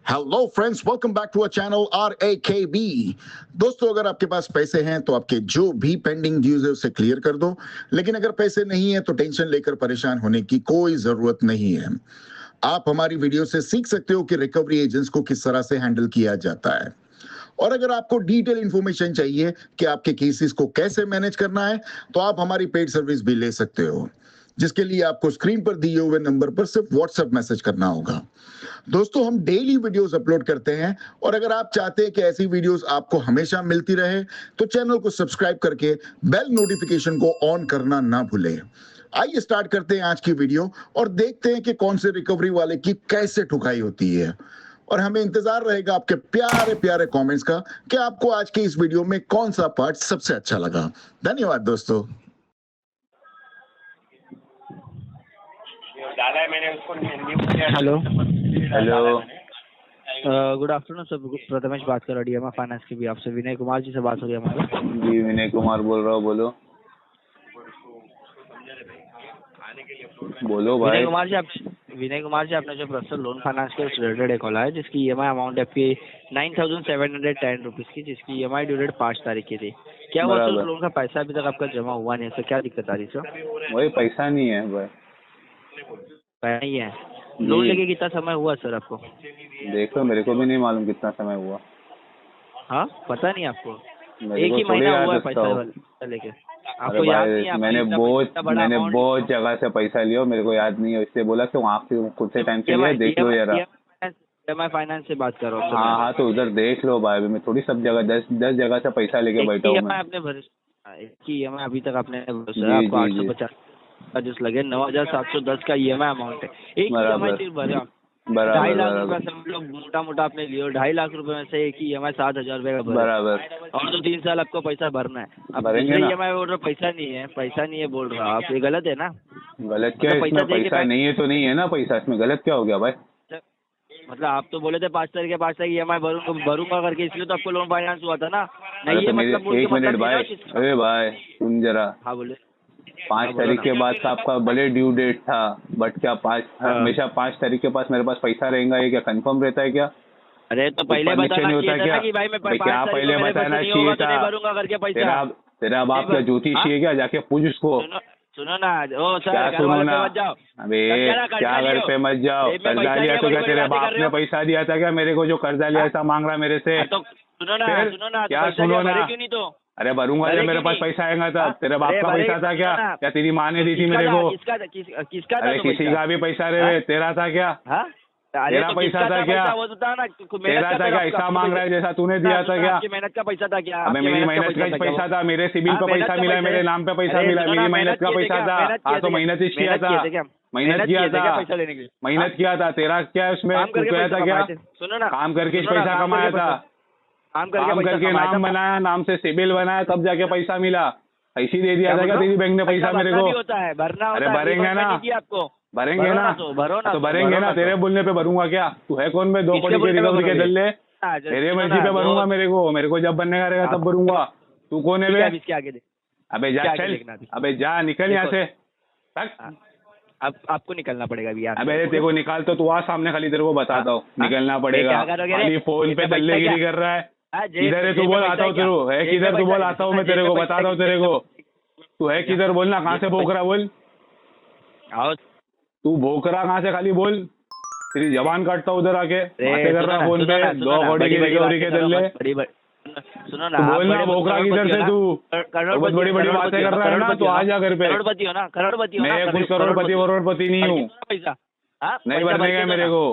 Hello friends, welcome back to our channel RAKB। दोस्तों, अगर आपके पास पैसे हैं तो आपके जो भी पेंडिंग ड्यूज है उसे क्लियर कर दो। लेकिन अगर पैसे नहीं है तो टेंशन लेकर परेशान होने की कोई जरूरत नहीं है। आप हमारी वीडियो से सीख सकते हो कि रिकवरी एजेंट्स को किस तरह से हैंडल किया जाता है। और अगर आपको डिटेल इंफॉर्मेशन चाहिए कि आपके केसेस को कैसे मैनेज करना है तो आप हमारी पेड सर्विस भी ले सकते हो, जिसके लिए आपको स्क्रीन पर दिए हुए नंबर पर सिर्फ व्हाट्सएप मैसेज करना होगा। दोस्तों, हम डेली वीडियोस अपलोड करते हैं और अगर आप चाहते हैं कि ऐसी वीडियोस आपको हमेशा मिलती रहे तो चैनल को सब्सक्राइब करके बेल नोटिफिकेशन को ऑन करना ना भूलें। आइए स्टार्ट करते हैं आज की वीडियो और देखते हैं कि कौन से रिकवरी वाले की कैसे ठुकाई होती है। और हमें इंतजार रहेगा आपके प्यारे प्यारे कमेंट्स का कि आपको आज की इस वीडियो में कौन सा पार्ट सबसे अच्छा लगा। धन्यवाद दोस्तों। डाला है मैंने उसको। Hello hello. Good afternoon sir, Prathamesh बात कर रहा हूँ DMR फाइनेंस के भी आपसे विनय कुमार जी से बात हो रही है हमारी। जी विनय कुमार बोल रहा हूँ, बोलो बोलो भाई। विनय कुमार जी आपने जो पर्सनल लोन फाइनेंस के रिलेटेड एक कॉल है जिसकी EMI अमाउंट है आपकी 9,710 रुपीज़ की, जिसकी EMI ड्यू डेट 5 तारीख की थी। क्या वो सर लोन का पैसा अभी तक आपका जमा हुआ नहीं है सर? क्या दिक्कत आ रही सर? वही पैसा नहीं है भाई। पैसा नहीं है। लोन लेके कितना समय हुआ सर आपको? देखो, मेरे को भी नहीं मालूम कितना समय हुआ। हाँ, पता नहीं आपको? मेरे एक को ही थोड़ी महीना याद हुआ है रखता पैसा हूँ। लेके? अरे आपको याद नहीं भाई, है? मैंने बहुत जगह से पैसा लिया, मेरे को याद नहीं है, इसलिए बोला कि वहाँ से खुद से टाइम से लिया, देख लो जरा। EMI फाइनेंस से बात कर रहा हूँ। हाँ, तो उधर देख लो भाई। मैं थोड़ी सब जगह दस जगह से पैसा लेके बैठा हूँ मैं। आपने भर की EMI अभी तक आपने जी आपको जी जी 850 चार्जेस लगे, 9,710 का EMI अमाउंट है। एक ही बराबर EMI सिर्फ भरे आप। 2.5 बराबर लाख बराबर रुपए से मतलब मोटा मोटा आपने लियो, 2.5 लाख रुपए में से एक ही EMI 7,000 रुपए का भरे। बराबर। और तो 3 साल आपको पैसा भरना है। अब भरेंगे दूसरे ना। EMI बोल रहे पैसा नहीं है बोल रहा आप, ये गलत है ना? गलत क्या है मतलब इसमें? दे के पैसा नहीं है तो नहीं है ना पैसा, इसमें गलत क्या हो गया भाई? मतलब आप तो बोले थे 5 तारीख के 5 तारीख EMI भरूंगा करके, इसलिए तो आपको लोन फाइनेंस हुआ था ना? अरे नहीं, ये तो मेरे मतलब एक मिनट भाई, अरे भाई सुन जरा। हाँ बोले। 5 तारीख के बाद का आपका भले ड्यू डेट था, बट क्या हमेशा 5 तारीख के पास मेरे पास पैसा रहेगा, ये क्या कंफर्म रहता है क्या? अरे तो पहले बताना चाहिए था ना कि भाई मैं 5 क्या तारीख पहले को मेरे बताना पैसे नहीं चाहिए होगा तो नहीं था? भरूंगा करके पैसा। तेरा बाप क्या ज्योतिषी है क्या? जाके पूछ उसको। सुनो ना, ओ सर, क्या घर सुनो वाले ना? पे मत जाओ। अबे कर्जा क्या घर पे मत जाओ। कर्जा लिया तो क्या तेरे बाप ने पैसा दिया था क्या मेरे को? जो कर्जा लिया ऐसा मांग रहा मेरे से? तो सुनो ना, क्या सुनो ना? क्यों नहीं? तो अरे भरूंगा जब मेरे पास पैसा आएगा तब। तेरे बाप का पैसा था क्या? क्या तेरी माँ ने दी थी मेरे को? किसका था? अरे किसी का भी पैसा रे, तेरा था क्या? तेरा पैसा था क्या? तेरा था क्या? ऐसा मांग रहा है जैसा तूने दिया था क्या? मेहनत का पैसा था क्या? अबे मेरी मेहनत का पैसा था, मेरे सिबिल पे पैसा मिला है, मेरे नाम पे पैसा मिला है, मेरी मेहनत का पैसा था। हाँ तो मेहनत ही किया था, मेहनत किया था, पैसा लेने के लिए मेहनत किया था। तेरा क्या है उसमें? तू क्या था क्या? सुनो ना, काम करके पैसा कमाया था, काम करके नाम बनाया, नाम से सिबिल बनाया, तब जाके पैसा मिला। ऐसी दे दिया था क्या तेरी बैंक ने पैसा मेरे को? अरे भरेंगे ना, भरेंगे ना, तो भरेंगे ना। तेरे बोलने पे भरूंगा क्या? तू है कौन? मैं 2 करोड़ के रिकवरी के दल्ले, तेरे मर्जी पे भरूंगा। मेरे को जब बनने का रहेगा तब भरूंगा। तू कौन है बे? अबे जा चल, अबे जा निकल यहाँ से। अब आपको निकलना पड़ेगा अभी यार। अबे तेरे को निकाल तो तू आ सामने, खाली तेरे को बताता हूँ निकलना पड़ेगा। खाली फोन पे दल्लेगिरी कर रहा है। किधर है तू? बोल, आता हूँ। तेरू है किधर? तू बोल, आता हूँ मैं तेरे को, बताता हूँ तेरे को। तू है किधर? बोलना, कहाँ से भोंक रहा? बोल, तू भोंक रहा कहाँ से? खाली बोल, तेरी जबान काटता हूँ उधर आके। बातें कर रहा फोन पे 2 करोड़ की रिकवरी के दल्ले। सुनो ना, बोलना भोंक रहा किधर से तू? बहुत बड़ी बड़ी बातें कर रहा है ना, तो आ जा घर पे। करोड़पति हो ना? मैं कुछ करोड़पति नहीं हूँ। नहीं भरने का मेरे को।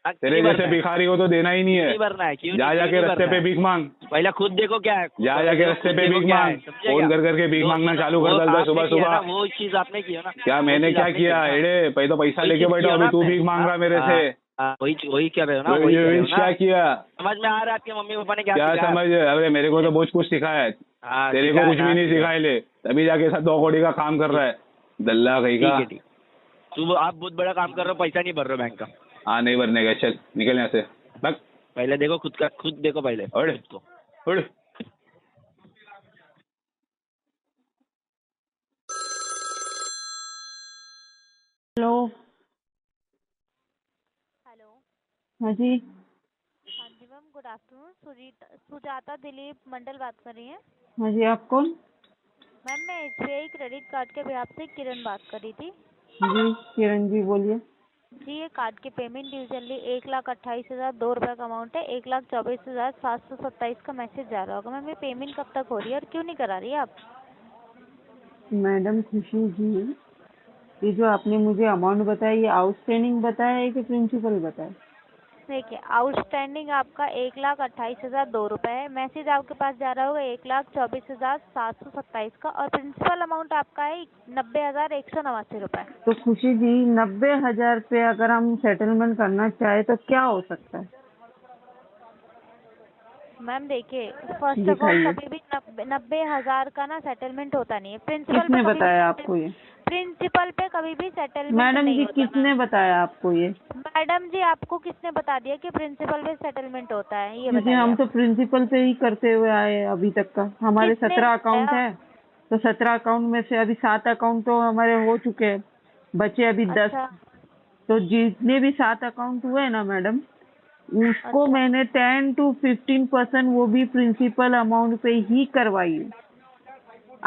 तेरे जैसे भिखारी को तो देना ही नहीं है। जा जाके रास्ते पे भीख मांग। पहले खुद देखो क्या है। जा जाके रास्ते पे भीख मांग। फोन कर करके भीख मांगना चालू कर डालता सुबह सुबह। वो चीज आपने की ना? क्या मैंने क्या किया? एड़े पहले तो पैसा लेके बैठा, अभी तू भीख मांग रहा मेरे से। वही क्या रहे हो ना? क्या किया? समझ में आ रहा है आपके मम्मी पापा ने क्या समझ? अरे मेरे को तो बहुत कुछ सिखाया है, तेरे को कुछ भी नहीं सिखाए ले, तभी जाके 2 करोड़ का काम कर रहा है दल्ला कहीं का। तू आप बहुत बड़ा काम कर रहे हो, पैसा नहीं भर रहे हो बैंक का। हाँ नहीं भरने का, चल निकल यहाँ से। पहले देखो खुद देखो पहले खुद को। हेलो। हेलो। हाँ जी। Good afternoon. सुजाता दिलीप मंडल बात कर रही हैं। हाँ जी, आप कौन? मैम मैं SBI क्रेडिट कार्ड के बिहाफ से किरण बात कर रही थी। जी किरण जी बोलिए। जी ये कार्ड की पेमेंट ड्यू चल रही 1,28,002 रुपये का अमाउंट है। 1,24,727 का मैसेज जा रहा होगा। मैम ये पेमेंट कब तक हो रही है और क्यों नहीं करा रही है आप? मैडम खुशी जी, ये जो आपने मुझे अमाउंट बताया ये आउटस्टैंडिंग बताया है कि प्रिंसिपल बताया? देखिए आउटस्टैंडिंग आपका 1,28,002 रुपये है। मैसेज आपके पास जा रहा होगा 1,24,727 का और प्रिंसिपल अमाउंट आपका है 90,189 रुपये। तो खुशी जी 90,000 पे अगर हम सेटलमेंट करना चाहे तो क्या हो सकता है? मैम देखिए फर्स्ट ऑफ ऑल कभी भी 90,000 का ना सेटलमेंट होता नहीं है। प्रिंसिपल किसने बताया आपको ये? प्रिंसिपल पे कभी भी सेटलमेंट मैडम नहीं जी होता। किसने बताया आपको ये? मैडम जी आपको किसने बता दिया कि प्रिंसिपल पे सेटलमेंट होता है? ये क्योंकि हम तो प्रिंसिपल पे ही करते हुए आए अभी तक का। हमारे 17 अकाउंट है, तो 17 अकाउंट में से अभी 7 अकाउंट तो हमारे हो चुके हैं, बचे अभी 10। तो जितने भी 7 अकाउंट हुए ना मैडम, उसको मैंने 10 to 15% वो भी प्रिंसिपल अमाउंट पे ही करवाई है।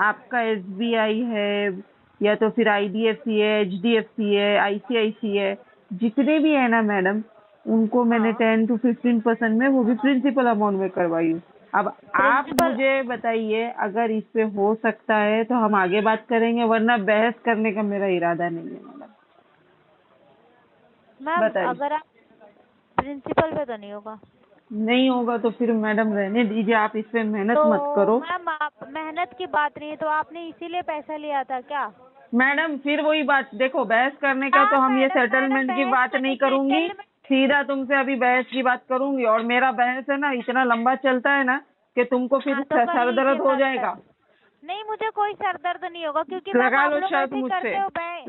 आपका SBI है या तो फिर IDFC है, HDFC है, ICIC है, जितने भी है ना मैडम, उनको मैंने 10 to 15% में वो भी प्रिंसिपल अमाउंट में करवाई हूँ। अब आप मुझे बताइए अगर इस पे हो सकता है तो हम आगे बात करेंगे, वरना बहस करने का मेरा इरादा नहीं है मैडम। मैम अगर आप प्रिंसिपल पे तो नहीं होगा? नहीं होगा तो फिर मैडम रहने दीजिए, आप इस पे मेहनत मत करो। मैम आप मेहनत की बात रही है तो आपने इसीलिए पैसा लिया था क्या? मैडम फिर वही बात, देखो बहस करने का तो हम ये सेटलमेंट की बात नहीं करूंगी, सीधा तुमसे अभी बहस की बात करूंगी। और मेरा बहस है ना इतना लंबा चलता है ना कि तुमको फिर सर दर्द हो जाएगा। नहीं मुझे कोई सर दर्द नहीं होगा क्योंकि लगा लो शर्त मुझसे,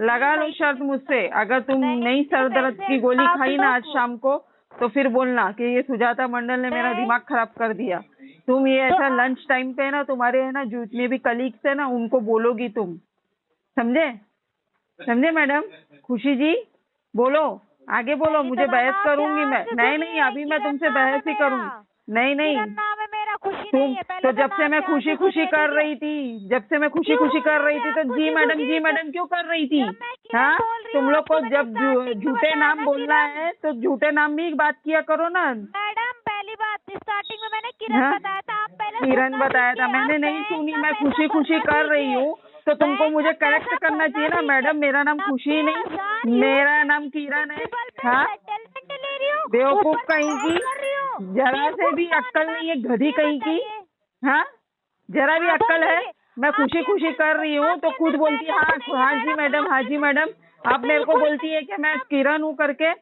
लगा लो शर्त मुझसे। अगर तुम नहीं सर दर्द की गोली खाई ना आज शाम को तो फिर बोलना कि ये सुजाता मंडल ने मेरा दिमाग खराब कर दिया। तुम ये ऐसा लंच टाइम पे ना तुम्हारे है ना जितने भी कलीग्स है ना उनको बोलोगी तुम, समझे? समझे मैडम? खुशी जी बोलो, आगे बोलो, मुझे बहस करूंगी मैं। नहीं अभी मैं तुमसे बहस ही करूंगी। नहीं तुम तो जब से मैं खुशी खुशी कर रही थी, तो जी मैडम क्यों कर रही थी? हाँ तुम लोग को जब झूठे नाम बोलना है तो झूठे नाम भी बात किया करो ना। मैडम पहली बात स्टार्टिंग में मैंने किरण बताया था, आप पहले किरण बताया था, मैंने नहीं सुनी। मैं खुशी कर रही हूँ तो तुमको मुझे करेक्ट करना चाहिए ना मैडम। मेरा नाम खुशी नहीं, मेरा नाम किरण है। हाँ बेवकूफ कहीं की, जरा से भी अक्कल नहीं है, गधी कहीं की। हाँ जरा भी अक्कल है? मैं खुशी कर रही हूँ तो खुद बोलती है हाँ जी मैडम। आप मेरे को बोलती है कि मैं किरण हूँ करके।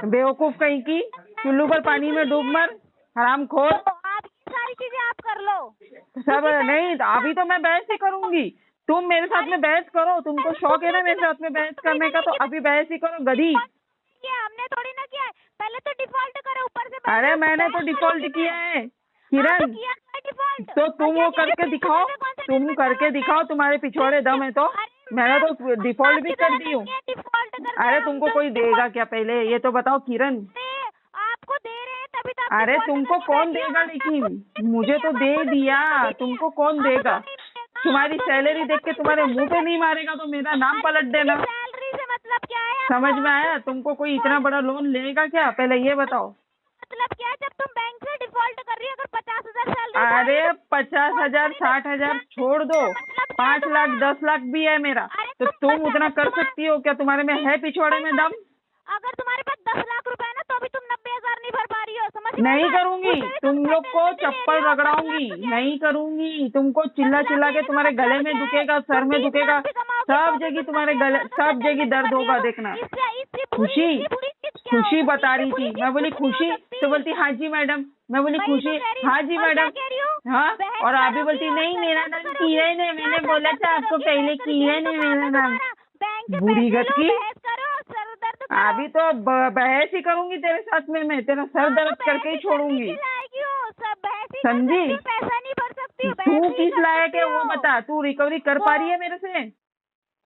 बेवकूफ कहीं की, चुल्लू पर पानी में डूब मर, हरामखोर। सारी चीजें आप कर लो सब नहीं, अभी तो मैं बहस ही करूंगी। तुम मेरे साथ में बहस करो, तुमको शौक है ना मेरे साथ में बहस करने का, तो अभी बहस ही करो गधी। हमने थोड़ी ना किया है, पहले तो डिफॉल्ट करो ऊपर से। अरे मैंने तो डिफॉल्ट किया है किरण, तो तुम वो करके दिखाओ, तुम करके दिखाओ, तुम्हारे पिछवाड़े दम है तो। मैंने तो डिफॉल्ट भी कर दी हूँ। अरे तुमको कोई देगा क्या पहले ये तो बताओ किरण? आपको दे रहे हैं तभी तो। अरे तुमको कौन देगा? लेकिन मुझे तो दे दिया, तुमको कौन देगा? तुम्हारी सैलरी देख के तुम्हारे मुंह पे नहीं मारेगा तो मेरा नाम पलट देना। सैलरी से मतलब क्या है? समझ में आया? तुमको कोई इतना बड़ा लोन लेगा क्या पहले ये बताओ? मतलब क्या है? जब तुम बैंक से डिफॉल्ट कर रही हो, अगर 50,000 सैलरी। अरे 50,000 60,000 छोड़ दो, 5 लाख 10 लाख भी है मेरा, तो तुम उतना कर सकती हो क्या? तुम्हारे में है पिछवाड़े में दम? अगर तुम्हारे पास 10 लाख रुपए है ना तो भी तुम 90,000 नहीं भर पा रही हो, समझ? नहीं करूंगी, तुम लोग को चप्पल रगड़ाऊंगी, नहीं करूंगी। तुमको चिल्ला के तुम्हारे गले में दुखेगा, सर में दुखेगा, सब जगह तुम्हारे गले, सब जगह दर्द होगा, देखना। खुशी बता रही थी, मैं बोली खुशी तो बोलती हाँ जी मैडम, मैं बोली खुशी हाँ जी मैडम। हाँ और आप भी बोलती नहीं मेरा नाम किरण है, मैंने बोला था आपको पहले किरण है मेरा नाम। बुरी गत की, अभी तो बहस ही करूंगी तेरे साथ में, मैं तेरा सर दर्द करके ही छोड़ूंगी, समझी? पैसा नहीं भर सकती। तू किस लायक है वो बता, तू रिकवरी कर पा रही है मेरे से?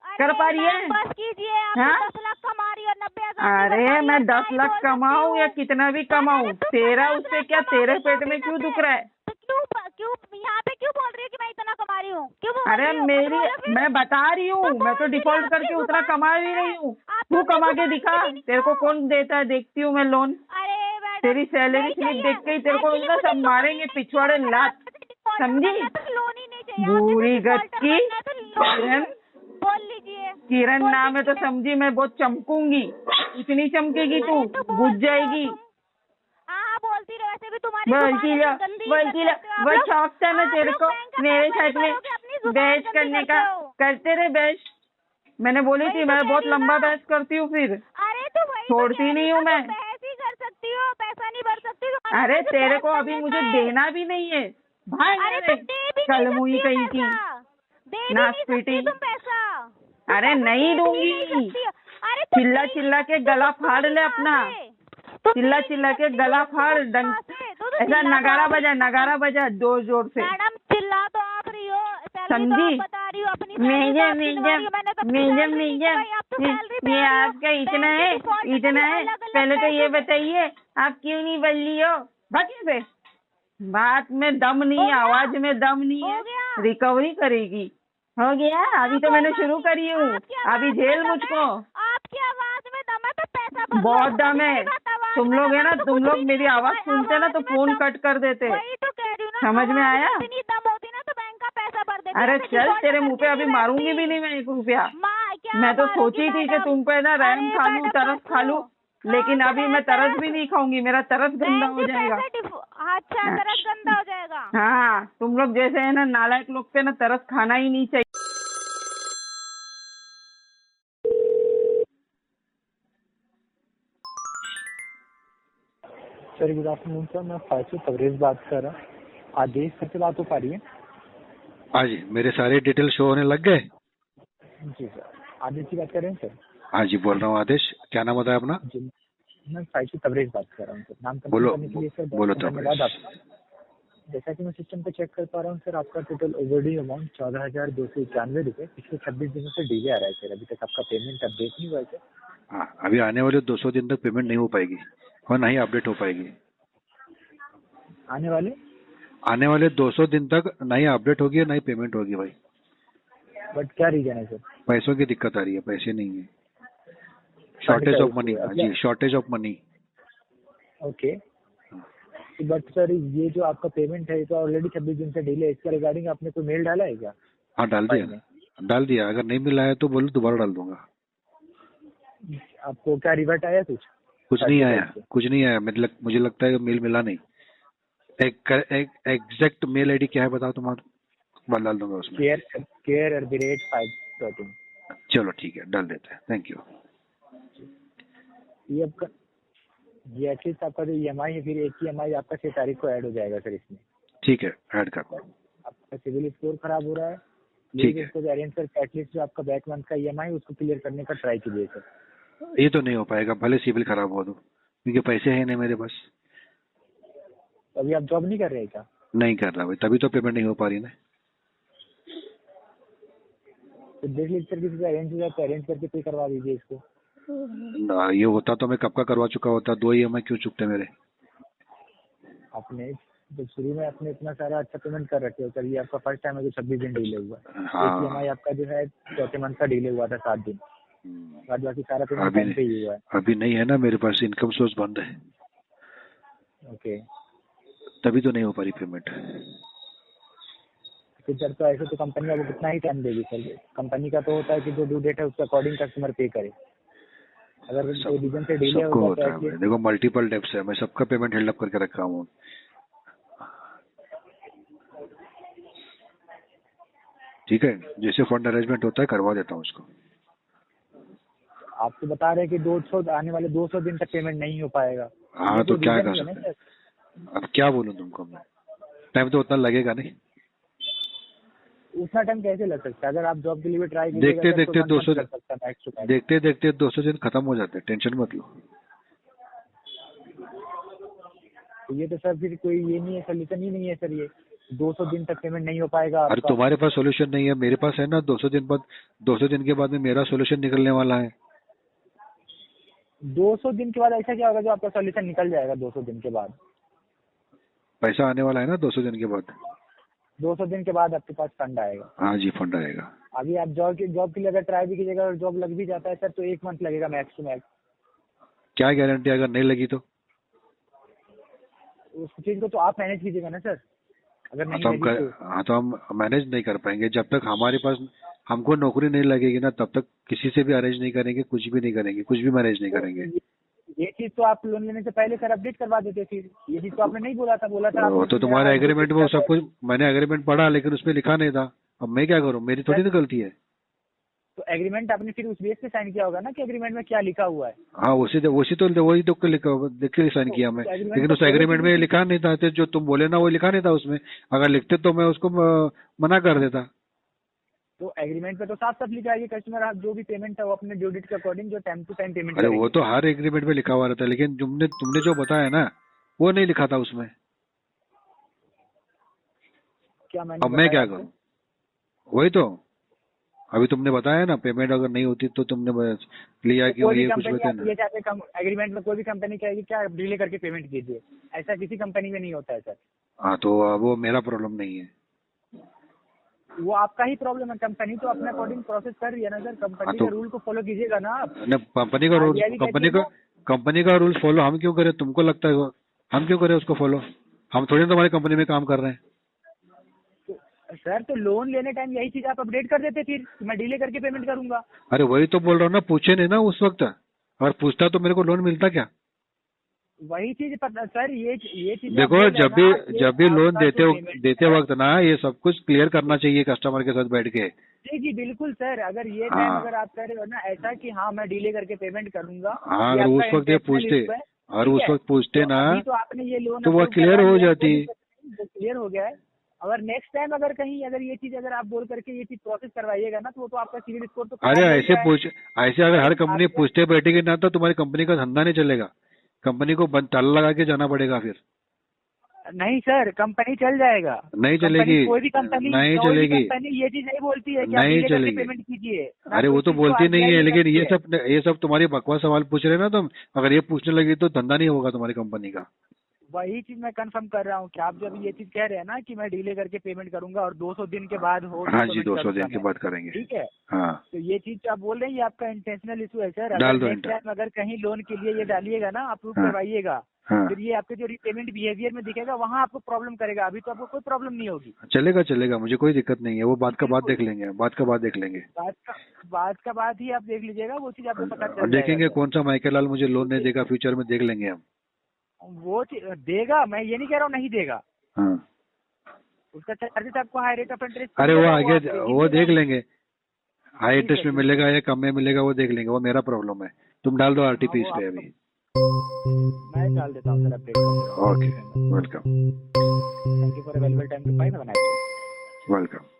कर पा रही है? बस कीजिए, आप 10 लाख कमा रही हो, 90,000 अरे मैं 10 लाख कमाऊं या कितना भी कमाऊं, तेरा उससे क्या, तेरे पेट में क्यों दुख रहा है? क्यों यहाँ पे क्यों बोल रही हो कि मैं इतना कमा रही हूँ? क्यों बोल अरे रही हो? मेरी, मैं बता रही हूँ, मैं तो डिफॉल्ट करके उतना कमा भी रही हूँ। तू कमा के दिखा, तेरे को कौन देता है, देखती हूँ मैं लोन। अरे मैडम, तेरी सैलरी स्लिप देख के ही तेरे को ना सब मारेंगे पिछवाड़े लात, समझी? लोन ही नहीं चाहिए। बुरी गत की किरण, बोल लीजिए। किरण नाम है तो समझी मैं बहुत चमकूंगी, इतनी चमकेगी तू, बुझ जाएगी। हाँ बोलती रहो, वैसे भी तुम्हारी बोलती वो शौक था ना तेरे को मेरे साथ में बहस करने का, करते रहे बहस। मैंने बोली थी मैं बहुत लंबा बहस करती हूँ, फिर अरे तो वही छोड़ती नहीं हूँ मैं। बहस ही कर सकती हो, पैसा नहीं भर सकती हो। अरे तेरे को अभी मुझे देना भी नहीं है भाई, कल मुई कहीं की नासपीटी। तुम पैसा, अरे नहीं दूंगी, चिल्ला चिल्ला के गला फाड़ ले अपना, चिल्ला चिल्ला के गला फाड़, ऐसा नगारा बजा जोर जोर से। मैडम चिल्ला तो आप रही हो, समझी? बता रही हो अपनी मेजम ये आपका इतना है, पहले तो ये बताइए आप क्यों नहीं बन ली हो? बाकी से बात में दम नहीं, आवाज में दम नहीं है, रिकवरी करेगी। हो गया, अभी तो मैंने शुरू करी हूँ, अभी झेल मुझको। आपकी आवाज में दम है तो पैसा बहुत दम है। तुम लोग है ना, तुम लोग मेरी आवाज सुनते ना तो फोन कट कर देते। वही तो कह रही हूँ ना, समझ में आया? इतनी दम होती ना तो बैंक का पैसा भर देती। अरे चल, तेरे मुंह पे अभी मारूंगी भी नहीं मैं 1 रुपया। मैं तो सोची थी कि तुम पे ना रहम खा लूं, तरस खा लूं, लेकिन अभी मैं तरस भी नहीं खाऊंगी, मेरा तरस गंदा हो जाएगा। अच्छा, तरस गंदा हो जाएगा। हाँ, तुम लोग जैसे है ना नालायक लोग पे ना तरस खाना ही नहीं चाहिए। सर गुड आफ्टरनून सर, मैं फाइसू तबरेज बात कर रहा हूँ। आदेश सर से बात हो पा रही है? हाँ जी, मेरे सारे डिटेल शो होने लग गए। जी सर, आदेश जी बात कर रहे हैं सर? हाँ जी, बोल रहा हूँ आदेश। क्या नाम बताया अपना? जी मैं फाइसू तबरेज बात कर रहा हूँ सर। नाम बोलो, करने के लिए सर बोलो धन्यवाद आपका। जैसा कि मैं सिस्टम पे चेक कर पा रहा हूँ सर, आपका टोटल ओवरड्यू अमाउंट 14,291 रुपये पिछले 26 दिनों से डिले आ रहा है सर। अभी तक आपका पेमेंट अपडेट नहीं हुआ है सर। हाँ, अभी आने वाले 200 दिन तक पेमेंट नहीं हो पाएगी और ना ही अपडेट हो पाएगी। आने वाले 200 दिन तक ना ही अपडेट होगी ना ही पेमेंट होगी भाई। बट क्या रीजन है सर? पैसों की दिक्कत आ रही है, पैसे नहीं है, शॉर्टेज ऑफ मनी। जी, shortage of money. Okay, but sir ये जो आपका पेमेंट है तो ऑलरेडी 26 दिन से डिले है, इसका रिगार्डिंग आपने कोई मेल डाला है क्या? हाँ, डाल दिया। अगर नहीं मिला है तो बोलो दोबारा डाल दूंगा। आपको क्या रिवर्ट आया? कुछ नहीं आया। मुझे लगता है मेल मिला नहीं। एक एग्जैक्ट मेल आईडी क्या है बताओ तुम्हारा, डाल दूंगा उसमें। care@513। चलो ठीक है, डाल देते हैं। Thank you. ये आपका, ये एटलीस्ट आपका जो EMI है, फिर एक EMI आपका 6 तारीख को ऐड हो जाएगा सर इसमें। ठीक है, ऐड कर दो। आपका सिविल स्कोर खराब हो रहा है, ठीक है। इसको अरेंज करके एटलीस्ट जो आपका बैक मंथ का EMI उसको क्लियर करने का ट्राई कीजिए सर। ये तो नहीं हो पाएगा, भले सिविल खराब हो दो, क्योंकि पैसे हैं नहीं मेरे पास। अभी आप जॉब नहीं कर रहे हैं क्या? नहीं कर रहा भाई, तभी तो पेमेंट नहीं हो पा रही ना। तो देख लीजिए सर, किसी से अरेंज हो जाए तो अरेंज करके पे करवा दीजिए इसको। ना, ये होता तो मैं कब का करवा चुका होता। 2 EMI क्यों चुकते मेरे? आपने जब शुरू में आपने इतना सारा अच्छा पेमेंट कर रखे हो सर, ये आपका फर्स्ट टाइम है जो 26 दिन डिले हुआ। हाँ। एक EMI आपका जो है 4थे मंथ का डिले हुआ था 7 दिन, बाद बाकी सारा पेमेंट टाइम पे ही हुआ है। अभी नहीं है ना मेरे पास, इनकम सोर्स बंद है। ओके, तभी तो नहीं हो पा रही पेमेंट। फिर सर तो ऐसे तो कंपनी आपको कितना ही टाइम देगी सर? कंपनी का तो होता है कि जो ड्यू डेट है उसके अकॉर्डिंग कस्टमर पे करे। अगर कोई रीजन से डिले सबको होता है। देखो मल्टीपल डेप्स है, मैं सबका पेमेंट हेल्ड अप करके रखा हूँ। ठीक है, जैसे फंड अरेंजमेंट होता है करवा देता हूँ उसको। आप तो बता रहे हैं कि 200 आने वाले 200 दिन तक पेमेंट नहीं हो पाएगा। हाँ, तो क्या कर सकते हैं? अब क्या बोलूं तुमको मैं, टाइम तो उतना लगेगा नहीं। उतना टाइम कैसे लग सकता है? अगर आप जॉब के लिए ट्राई देखते देखते 200 दिन खत्म हो जाते हैं, टेंशन मत लो। तो ये तो सर फिर कोई ये नहीं है, सोल्यूशन ही नहीं है सर। ये 200 दिन तक पेमेंट नहीं हो पाएगा। अरे तुम्हारे पास सोल्यूशन नहीं है, मेरे पास है ना। 200 दिन के बाद में मेरा सोल्यूशन निकलने वाला है। 200 दिन के बाद ऐसा क्या होगा जो आपका सॉल्यूशन निकल जाएगा 200 दिन के बाद? पैसा आने वाला है ना 200 दिन के बाद। 200 दिन के बाद आपके पास फंड आएगा। हाँ जी, फंड आएगा। अभी आप जॉब के लिए अगर ट्राई भी कीजिएगा और जॉब लग भी जाता है सर तो 1 मंथ लगेगा मैक्स टू मैक्स। क्या गारंटी अगर नहीं लगी तो? उस चीज को तो आप मैनेज कीजिएगा ना सर, अगर नहीं लगी तो। हाँ, तो हम मैनेज नहीं कर पाएंगे जब तक हमारे पास हमको नौकरी नहीं लगेगी ना, तब तक किसी से भी अरेंज नहीं करेंगे, कुछ भी नहीं करेंगे, कुछ भी मैनेज नहीं करेंगे। ये चीज तो आप लोन लेने से पहले सर अपडेट करवा देते फिर। ये चीज तो आपने नहीं बोला था। बोला था तो तुम्हारे एग्रीमेंट में वो सब कुछ, मैंने एग्रीमेंट पढ़ा लेकिन उसमें लिखा नहीं था। अब मैं क्या करूँ, मेरी थोड़ी ना गलती है। तो एग्रीमेंट आपने फिर उस बेस पे साइन किया होगा ना कि एग्रीमेंट में क्या लिखा हुआ है। हाँ, वही तो देख के साइन किया मैं, लेकिन उस एग्रीमेंट में लिखा नहीं था। तो जो तुम बोले ना वो लिखा नहीं था उसमें। अगर लिखते तो मैं उसको मना कर देता। तो एग्रीमेंट पे तो साफ साफ लिखा है कि कस्टमर जो भी पेमेंट है वो अपने ड्यू डेट के अकॉर्डिंग जो टाइम टू टाइम पेमेंट अरे वो तो हर एग्रीमेंट में लिखा हुआ रहता है, लेकिन तुमने जो बताया ना वो नहीं लिखा था उसमें। क्या मैंने अब मैं क्या करूँ? वही तो अभी तुमने बताया ना, पेमेंट अगर नहीं होती तो तुमने लिया कि ये कुछ बताया ना। एग्रीमेंट में कोई भी कंपनी कहेगी क्या डिले करके पेमेंट कीजिए, ऐसा किसी कंपनी में नहीं होता है सर। हाँ, तो वो मेरा प्रॉब्लम नहीं है, वो आपका ही प्रॉब्लम है। कंपनी तो अपने अकॉर्डिंग प्रोसेस कर रही है ना सर। कंपनी के रूल को फॉलो कीजिएगा ना आप। कंपनी का रूल, कंपनी का रूल फॉलो हम क्यों करें? तुमको लगता है हम क्यों करें उसको फॉलो? हम थोड़ी ना तुम्हारी कंपनी में काम कर रहे हैं। सर तो लोन लेने टाइम यही चीज आप अपडेट कर देते फिर मैं डिले करके पेमेंट करूंगा। अरे वही तो बोल रहा हूँ ना, पूछे नहीं ना उस वक्त। अगर पूछता तो मेरे को लोन मिलता क्या? वही चीज पता सर, ये चीज देखो, जब भी लोन देते वक्त ना ये सब कुछ क्लियर करना चाहिए कस्टमर के साथ बैठ के। जी बिल्कुल सर। अगर ये टाइम अगर आप कह रहे हो ना ऐसा कि हाँ मैं डिले करके पेमेंट करूंगा, हाँ, अगर उस वक्त ये पूछते और उस वक्त पूछते ना तो आपने ये लोन तो वो क्लियर हो जाती। क्लियर हो गया है। अगर नेक्स्ट टाइम अगर कहीं अगर ये चीज अगर आप बोल करके ये चीज प्रोसेस करवाइएगा ना तो आपका सिविल स्कोर तो अरे ऐसे अगर हर कंपनी पूछते बैठेगी ना तो तुम्हारी कंपनी का धंधा नहीं चलेगा। कंपनी को ताला लगा के जाना पड़ेगा फिर। नहीं सर, कंपनी चल जाएगा। नहीं चलेगी, कोई भी कंपनी नहीं चलेगी। कंपनी ये चीज नहीं बोलती है कि नहीं चलेगी, पेमेंट कीजिए। अरे वो तो बोलती नहीं है, लेकिन ये सब तुम्हारी बकवास सवाल पूछ रहे हैं ना तुम। अगर ये पूछने लगी तो धंधा नहीं होगा तुम्हारी कंपनी का। वही चीज मैं कंफर्म कर रहा हूँ कि आप जब ये चीज कह रहे हैं ना कि मैं डिले करके पेमेंट करूंगा और 200 दिन के बाद हो। हाँ जी, 200 दिन के बाद करेंगे। ठीक है। हाँ, तो ये चीज आप बोल रहे हैं ये आपका इंटेंशनल इशू है सर। डाल दो। अगर कहीं लोन के लिए ये डालिएगा ना, अप्रूव करवाइएगा, फिर ये आपके जो रीपेमेंट बिहेवियर में दिखेगा वहाँ आपको प्रॉब्लम करेगा। अभी तो आपको कोई प्रॉब्लम नहीं होगी। चलेगा, मुझे कोई दिक्कत नहीं है। वो बात का बात देख लेंगे। बात का बात ही आप देख लीजिएगा, वो चीज आपको पता चल देखेंगे कौन सा माइकेलाल मुझे लोन नहीं देगा फ्यूचर में, देख लेंगे हम। वो देगा, मैं ये नहीं कह रहा हूँ नहीं देगा। हाँ, उसका चार्जेस आपको हाई रेट ऑफ इंटरेस्ट। अरे वो आगे वो देख लेंगे, हाई इंटरेस्ट में मिलेगा या कम में मिलेगा वो देख लेंगे। वो मेरा प्रॉब्लम है। तुम डाल दो आरटीपी इस पे अभी। मैं डाल देता हूँ sir update. Okay, welcome. Thank you for available time to find. Welcome.